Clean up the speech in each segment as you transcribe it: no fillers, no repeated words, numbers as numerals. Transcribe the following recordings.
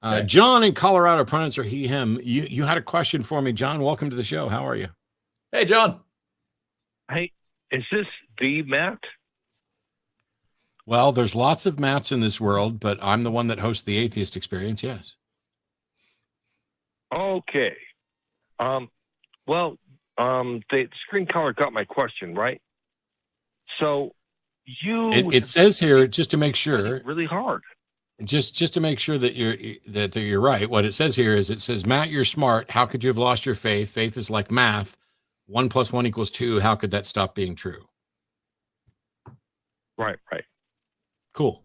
Okay. John in Colorado, pronouns are he, him. You had a question for me, John. Welcome to the show. How are you? Hey, John. Hey, is this the Matt? Well, there's lots of Matts in this world, but I'm the one that hosts the Atheist Experience. Yes. Okay. The screen color got my question, right? So It says here, just to make sure, really hard. just to make sure that you're right. What it says here is, it says, Matt, you're smart. How could you have lost your faith? Faith is like math. 1 + 1 = 2. How could that stop being true? Right. Cool.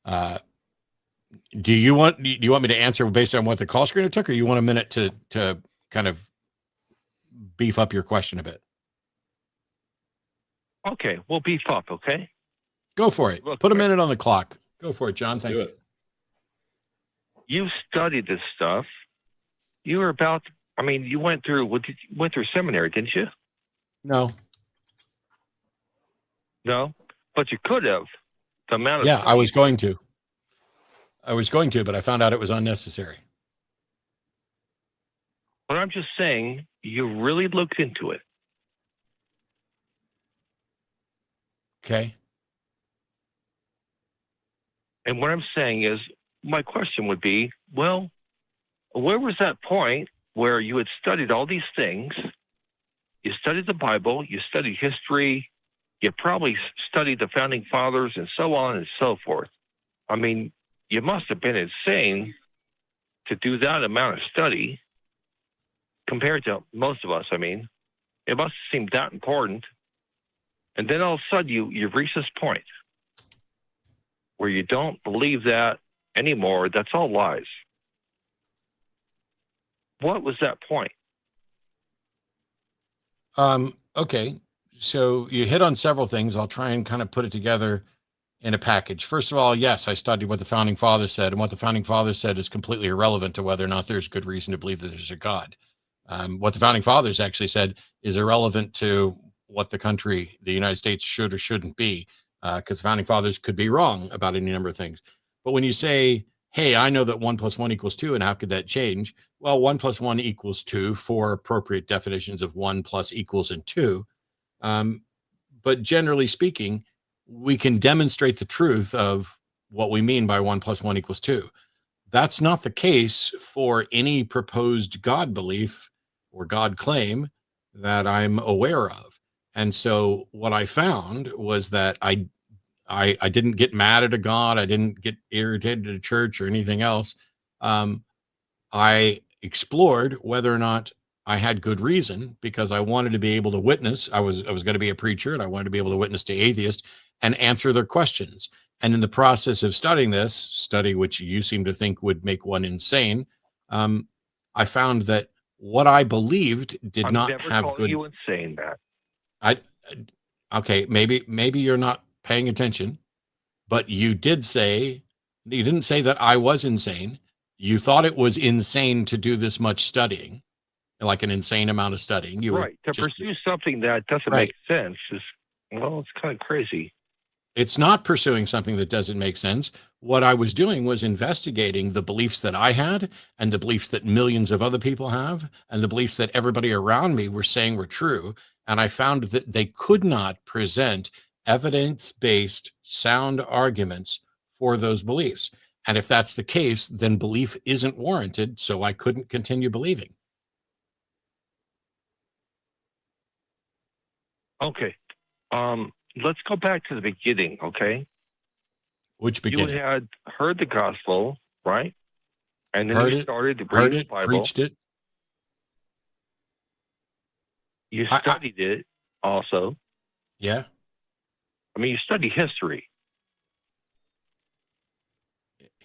Do you want me to answer based on what the call screener took, or you want a minute to kind of beef up your question a bit? Okay, we'll beef up, okay? Go for it. Put a minute on the clock. Go for it, John. Thank you. You studied this stuff. You were about, you went through seminary, didn't you? No. No? But you could have. The amount of Yeah, I was going to, but I found out it was unnecessary. But I'm just saying, you really looked into it. Okay. And what I'm saying is, my question would be, well, where was that point where you had studied all these things? You studied the Bible, you studied history, you probably studied the founding fathers and so on and so forth. You must have been insane to do that amount of study compared to most of us. It must have seemed that important. And then all of a sudden you've reached this point where you don't believe that anymore. That's all lies. What was that point? Okay. So you hit on several things. I'll try and kind of put it together in a package. First of all, yes, I studied what the founding fathers said, and what the founding fathers said is completely irrelevant to whether or not there's good reason to believe that there's a God. What the founding fathers actually said is irrelevant to what the country, the United States, should or shouldn't be, because the founding fathers could be wrong about any number of things. But when you say, hey, I know that 1 + 1 = 2, and how could that change? Well, 1 + 1 = 2 for appropriate definitions of 1 + equals and 2. But generally speaking, we can demonstrate the truth of what we mean by 1 + 1 = 2. That's not the case for any proposed God belief or God claim that I'm aware of. And so what I found was that I didn't get mad at a God. I didn't get irritated at a church or anything else. I explored whether or not I had good reason, because I wanted to be able to witness. I was going to be a preacher, and I wanted to be able to witness to atheists and answer their questions. And in the process of studying this study, which you seem to think would make one insane, I found that what I believed did not have good. You insane, Matt. Okay, maybe you're not paying attention, but you didn't say that I was insane. You thought it was insane to do this much studying, like an insane amount of studying. To pursue something that doesn't make sense is, it's kind of crazy. It's not pursuing something that doesn't make sense. What I was doing was investigating the beliefs that I had, and the beliefs that millions of other people have, and the beliefs that everybody around me were saying were true. And I found that they could not present evidence-based sound arguments for those beliefs. And if that's the case, then belief isn't warranted. So I couldn't continue believing. Okay. Let's go back to the beginning, okay? Which beginning? You had heard the gospel, right? And then you started to read the Bible. Preached it. You studied it also. Yeah. You study history.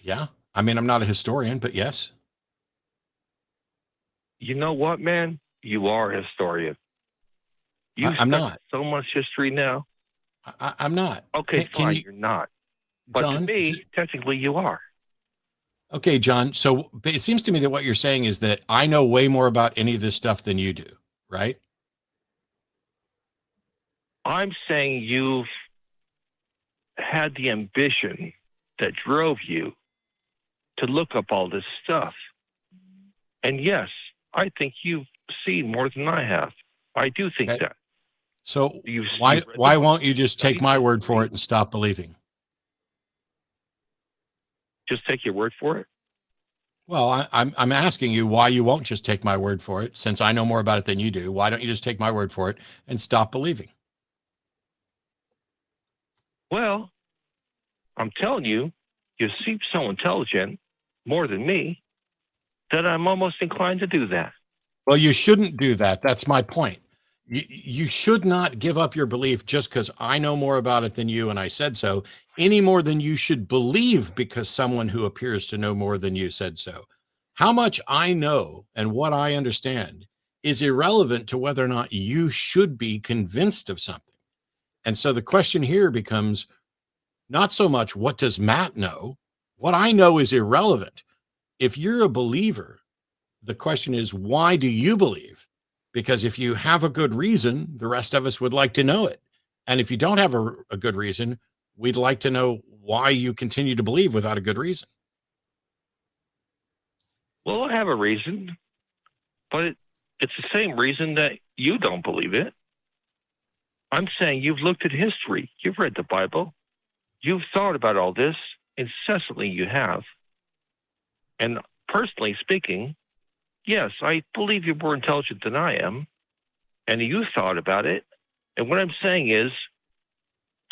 Yeah. I'm not a historian, but yes. You know what, man? You are a historian. I'm not. So much history now. I'm not. Okay, fine. You're not. But John, to me, technically, you are. Okay, John. So it seems to me that what you're saying is that I know way more about any of this stuff than you do, right? I'm saying you've had the ambition that drove you to look up all this stuff. And yes, I think you've seen more than I have. I do think Okay. that. So You've why read the why book, won't you just take studied my word history. for it and stop believing? Just take your word for it? Well, I'm asking you why you won't just take my word for it, since I know more about it than you do. Why don't you just take my word for it and stop believing? Well, I'm telling you, you seem so intelligent, more than me, that I'm almost inclined to do that. Well, you shouldn't do that. That's my point. You should not give up your belief just because I know more about it than you and I said so, any more than you should believe because someone who appears to know more than you said so. How much I know and what I understand is irrelevant to whether or not you should be convinced of something. And so the question here becomes not so much what does Matt know? What I know is irrelevant. If you're a believer, the question is, why do you believe? Because if you have a good reason, the rest of us would like to know it. And if you don't have a good reason, we'd like to know why you continue to believe without a good reason. Well, I have a reason, but it's the same reason that you don't believe it. I'm saying you've looked at history. You've read the Bible. You've thought about all this incessantly, you have. And personally speaking, yes, I believe you're more intelligent than I am, and you thought about it. And what I'm saying is,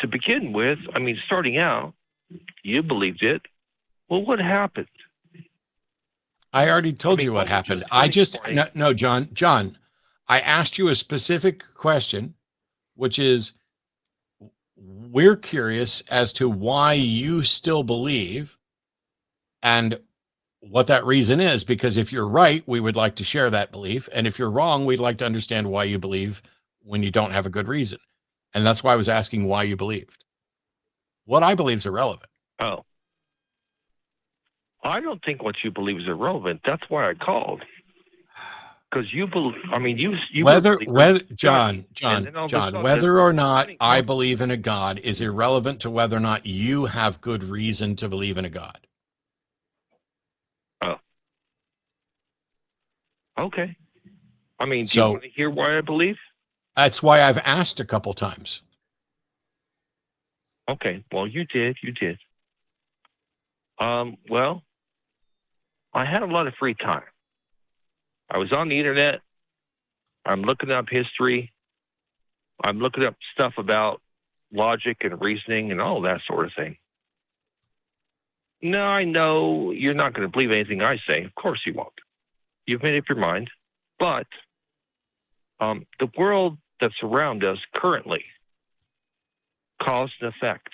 to begin with, I mean, starting out, you believed it. Well, what happened? I already told you what would you happened. I just, explain? no, John, I asked you a specific question, which is, we're curious as to why you still believe and what that reason is, because if you're right, we would like to share that belief. And if you're wrong, we'd like to understand why you believe when you don't have a good reason. And that's why I was asking why you believed. What I believe is irrelevant. Oh. I don't think what you believe is irrelevant. That's why I called. Because you believe, I mean, you Whether John, whether or not I believe in a God is irrelevant to whether or not you have good reason to believe in a God. Oh. Okay. I mean, do you So want to hear why I believe? that's why I've asked a couple times. Okay. Well, you did. Well, I had a lot of free time. I was on the internet. I'm looking up history. I'm looking up stuff about logic and reasoning and all that sort of thing. Now, I know you're not going to believe anything I say. Of course you won't. You've made up your mind. But the world that's around us currently, cause and effect.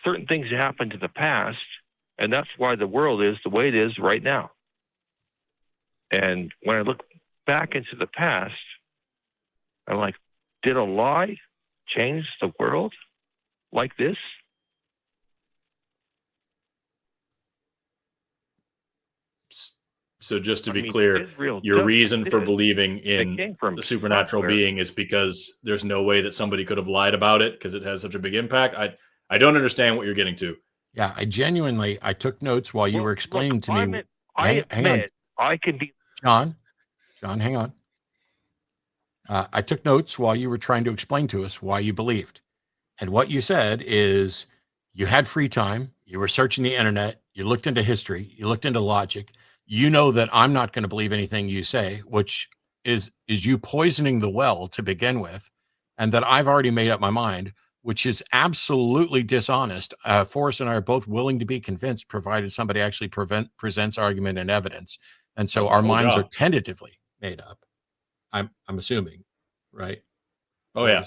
Certain things happened in the past, and that's why the world is the way it is right now. And when I look back into the past, I'm like, did a lie change the world like this? So just to be clear, your reason for believing in the supernatural being is because there's no way that somebody could have lied about it because it has such a big impact. I don't understand what you're getting to. Yeah, I took notes while you were explaining to me. I admit, I can be... John, hang on. I took notes while you were trying to explain to us why you believed. And what you said is you had free time, you were searching the internet, you looked into history, you looked into logic. You know that I'm not going to believe anything you say, which is you poisoning the well to begin with, and that I've already made up my mind, which is absolutely dishonest. Forrest and I are both willing to be convinced, provided somebody actually presents argument and evidence. And so our minds are tentatively made up. I'm assuming, right? Oh yeah.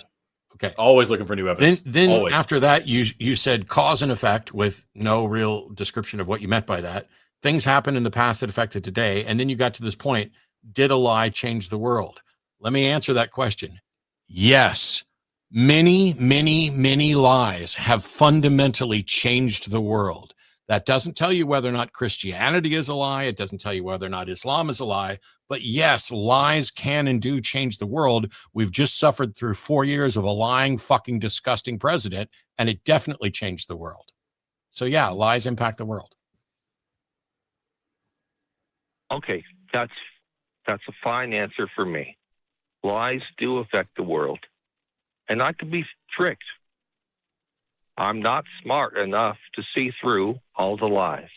Okay. Always looking for new evidence. Then after that, you said cause and effect with no real description of what you meant by that. Things happened in the past that affected today. And then you got to this point. Did a lie change the world? Let me answer that question. Yes. Many, many, many lies have fundamentally changed the world. That doesn't tell you whether or not Christianity is a lie. It doesn't tell you whether or not Islam is a lie. But yes, lies can and do change the world. We've just suffered through 4 years of a lying, fucking disgusting president, and it definitely changed the world. So yeah, lies impact the world. Okay, that's a fine answer for me. Lies do affect the world, and I can be tricked. I'm not smart enough to see through all the lies.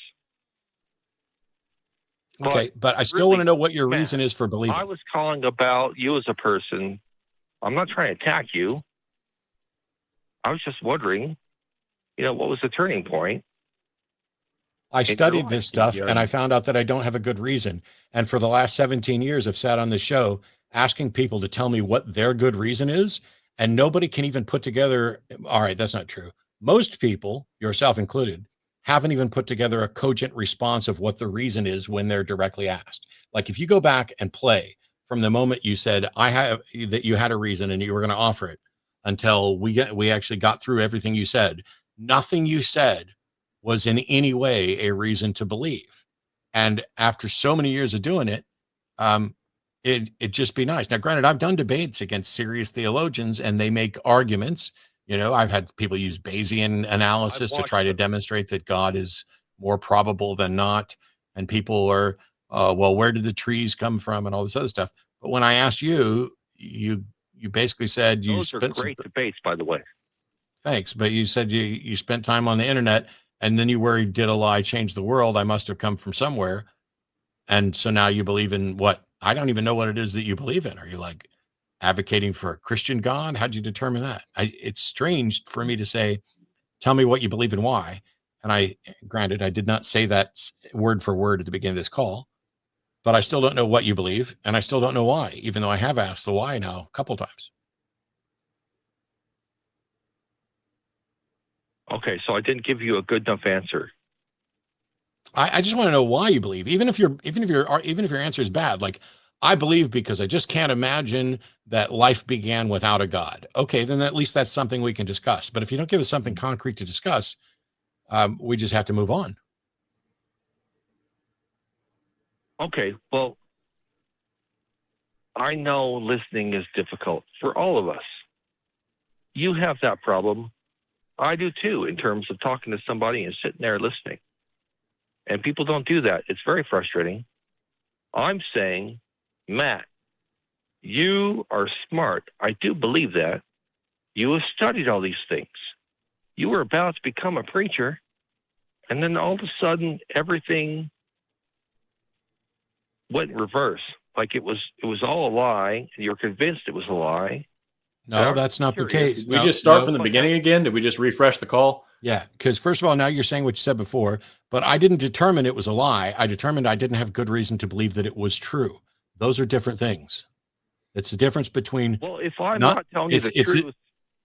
Okay, but I still want to know what your reason is for believing. I was calling about you as a person. I'm not trying to attack you. I was just wondering, what was the turning point? I studied this stuff and I found out that I don't have a good reason. And for the last 17 years, I've sat on the show asking people to tell me what their good reason is. And nobody can even put together, all right, that's not true. Most people, yourself included, haven't even put together a cogent response of what the reason is when they're directly asked. Like if you go back and play from the moment you said that you had a reason and you were going to offer it until we actually got through everything you said, nothing you said was in any way a reason to believe. And after so many years of doing it, it'd just be nice. Now, granted, I've done debates against serious theologians and they make arguments. I've had people use Bayesian analysis to try to demonstrate that God is more probable than not. And people are, well, where did the trees come from and all this other stuff. But when I asked you basically said those are great debates, by the way. Thanks. But you said you spent time on the internet and then you worried, did a lie change the world? I must have come from somewhere. And so now you believe in what? I don't even know what it is that you believe in. Are you like advocating for a Christian God? How'd you determine that? It's strange for me to say, tell me what you believe and why. And granted, I did not say that word for word at the beginning of this call, but I still don't know what you believe. And I still don't know why, even though I have asked the why now a couple times. Okay, so I didn't give you a good enough answer. I just want to know why you believe, even if your answer is bad. Like, I believe because I just can't imagine that life began without a God. Okay, then at least that's something we can discuss. But if you don't give us something concrete to discuss, we just have to move on. Okay, well, I know listening is difficult for all of us. You have that problem. I do too, in terms of talking to somebody and sitting there listening. And people don't do that. It's very frustrating. I'm saying, Matt, you are smart. I do believe that. You have studied all these things. You were about to become a preacher, and then all of a sudden, everything went in reverse. Like it was all a lie, and you're convinced it was a lie. No, that's not the case. Did we just start from the beginning again? Did we just refresh the call? Yeah, because first of all, now you're saying what you said before, but I didn't determine it was a lie. I determined I didn't have good reason to believe that it was true. Those are different things. It's the difference between. Well, if I'm not telling you the truth.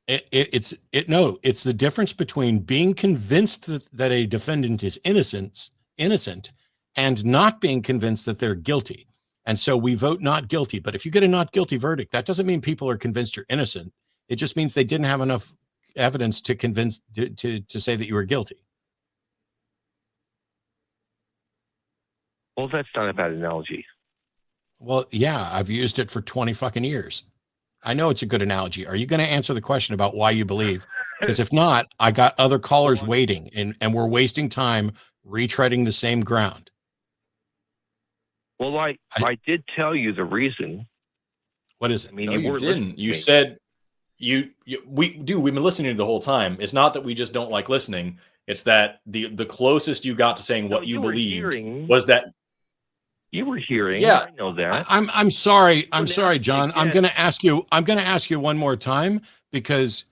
It's the difference between being convinced that a defendant is innocent and not being convinced that they're guilty. And so we vote not guilty. But if you get a not guilty verdict, that doesn't mean people are convinced you're innocent. It just means they didn't have enough evidence to convince to say that you were guilty. Well, that's not a bad analogy. Well, yeah, I've used it for 20 fucking years. I know it's a good analogy. Are you going to answer the question about why you believe? Because if not, I got other callers waiting and we're wasting time retreading the same ground. Well, I did tell you the reason. What is it? I mean, no, you didn't. You said we've been listening to you the whole time. It's not that we just don't like listening. It's that the closest you got to saying what you believed was that you were hearing. Yeah, I know that. I'm sorry. I'm sorry, John. I'm going to ask you one more time, because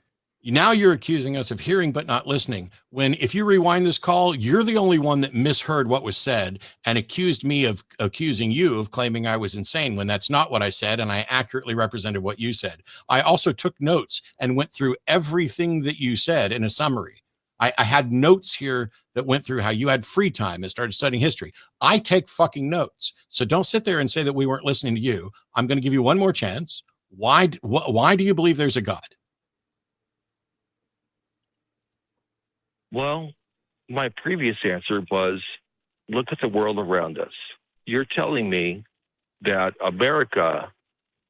now you're accusing us of hearing but not listening. When, if you rewind this call, you're the only one that misheard what was said and accused me of accusing you of claiming I was insane, when that's not what I said, and I accurately represented what you said. I also took notes and went through everything that you said in a summary. I had notes here that went through how you had free time and started studying history. I take fucking notes. So don't sit there and say that we weren't listening to you. I'm going to give you one more chance. Why do you believe there's a God? Well, my previous answer was, look at the world around us. You're telling me that America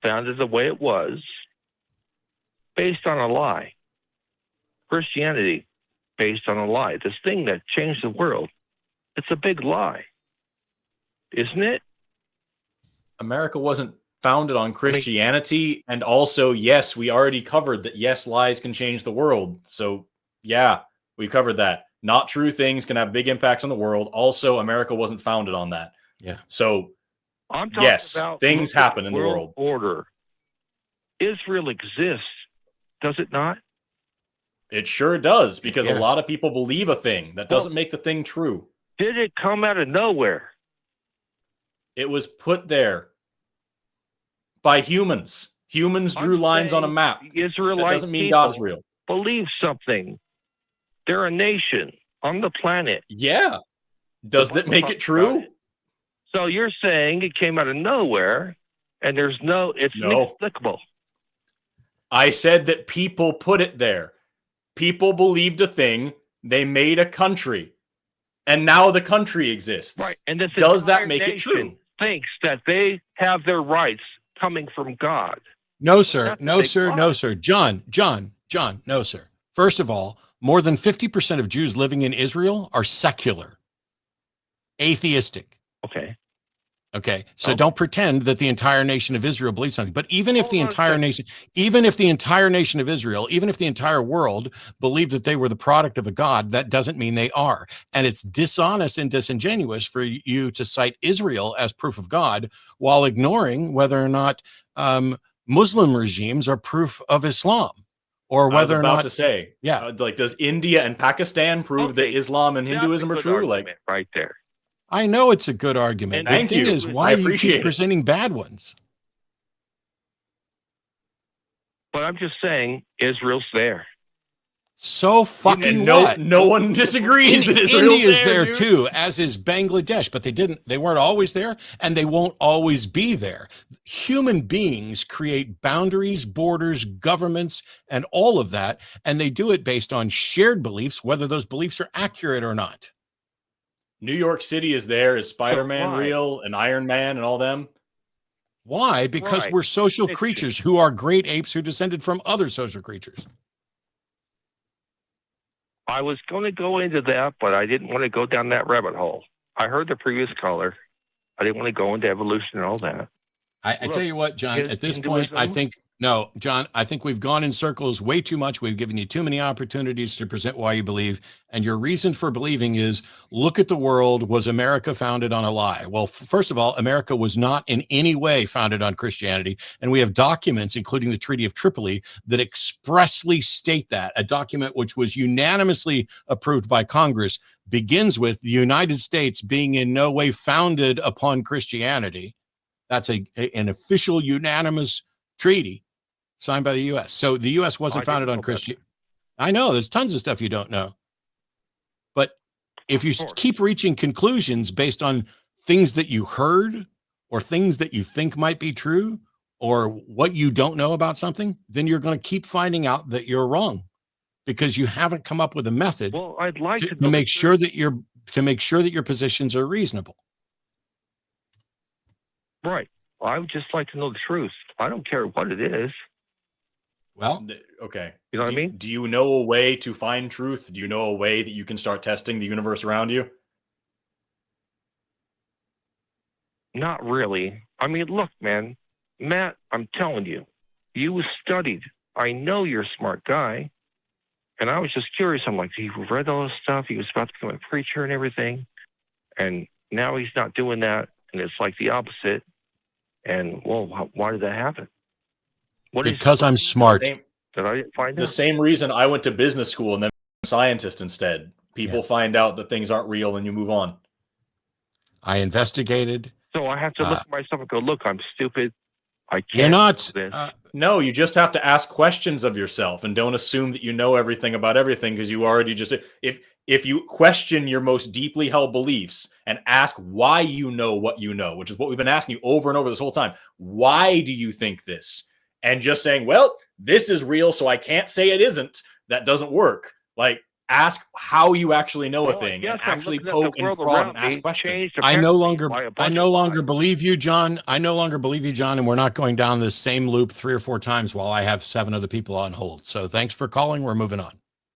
founded the way it was based on a lie. Christianity, based on a lie. This thing that changed the world, it's a big lie, isn't it? America wasn't founded on Christianity. And also, yes, we already covered that, yes, lies can change the world. So, yeah, we covered that. Not true things can have big impacts on the world. Also, America wasn't founded on that. Yeah. So, I'm talking yes, about things happen in the world. Order. Israel exists, does it not? It sure does, because a lot of people believe a thing. That doesn't make the thing true. Did it come out of nowhere? It was put there by humans. Humans drew lines on a map. Israelite that doesn't mean God's real. Believe something. They're a nation on the planet. Yeah. Does that make it true? So you're saying it came out of nowhere, and it's inexplicable. I said that people put it there. People believed a thing. They made a country. And now the country exists. Right. And this does that make it true? Thinks that they have their rights coming from God. No, sir. No, sir. No, sir. John, no, sir. First of all, more than 50% of Jews living in Israel are secular, atheistic. Okay. So don't pretend that the entire nation of Israel believes something. But even if the entire nation of Israel, even if the entire world believed that they were the product of a God, that doesn't mean they are. And it's dishonest and disingenuous for you to cite Israel as proof of God while ignoring whether or not Muslim regimes are proof of Islam, or whether or not to say, like, does India and Pakistan prove that Islam and Hinduism are true? Like, right there. I know it's a good argument. And the thing is, why you keep presenting bad ones? But I'm just saying, Israel's there. So fucking no one disagrees that Israel's India's there too, as is Bangladesh, but they weren't always there, and they won't always be there. Human beings create boundaries, borders, governments, and all of that, and they do it based on shared beliefs, whether those beliefs are accurate or not. New York City is there. Is Spider-Man real, and Iron Man and all them? Why? Because we're social creatures who are great apes who descended from other social creatures. I was going to go into that, but I didn't want to go down that rabbit hole. I heard the previous caller. I didn't want to go into evolution and all that. I tell you what, John, at this point, I think we've gone in circles way too much. We've given you too many opportunities to present why you believe. And your reason for believing is, look at the world. Was America founded on a lie? Well, first of all, America was not in any way founded on Christianity. And we have documents, including the Treaty of Tripoli, that expressly state that. A document which was unanimously approved by Congress begins with the United States being in no way founded upon Christianity. That's an official unanimous treaty signed by the U.S. So the U.S. wasn't founded on Christianity. I know there's tons of stuff you don't know. But if you keep reaching conclusions based on things that you heard or things that you think might be true or what you don't know about something, then you're going to keep finding out that you're wrong because you haven't come up with a method I'd like to make sure that your positions are reasonable. Right. Well, I would just like to know the truth. I don't care what it is. Well, okay. You know what I mean? Do you know a way to find truth? Do you know a way that you can start testing the universe around you? Not really. I mean, look, man, Matt, I'm telling you, you studied. I know you're a smart guy. And I was just curious. I'm like, he read all this stuff. He was about to become a preacher and everything. And now he's not doing that. And it's like the opposite. And, well, why did that happen? Because I'm smart. Did I find the same reason I went to business school and then became a scientist instead. People find out that things aren't real and you move on. I investigated. So I have to look at myself and go, look, I'm stupid. I can't. You're not. No, you just have to ask questions of yourself and don't assume that you know everything about everything because you already just if you question your most deeply held beliefs and ask why you know what you know, which is what we've been asking you over and over this whole time. Why do you think this? And just saying, well, this is real, so I can't say it isn't. That doesn't work. Like, ask how you actually know a thing and actually poke and prod and ask questions. I no longer believe you, John. I no longer believe you, John, and we're not going down this same loop 3 or 4 times while I have 7 other people on hold. So thanks for calling. We're moving on.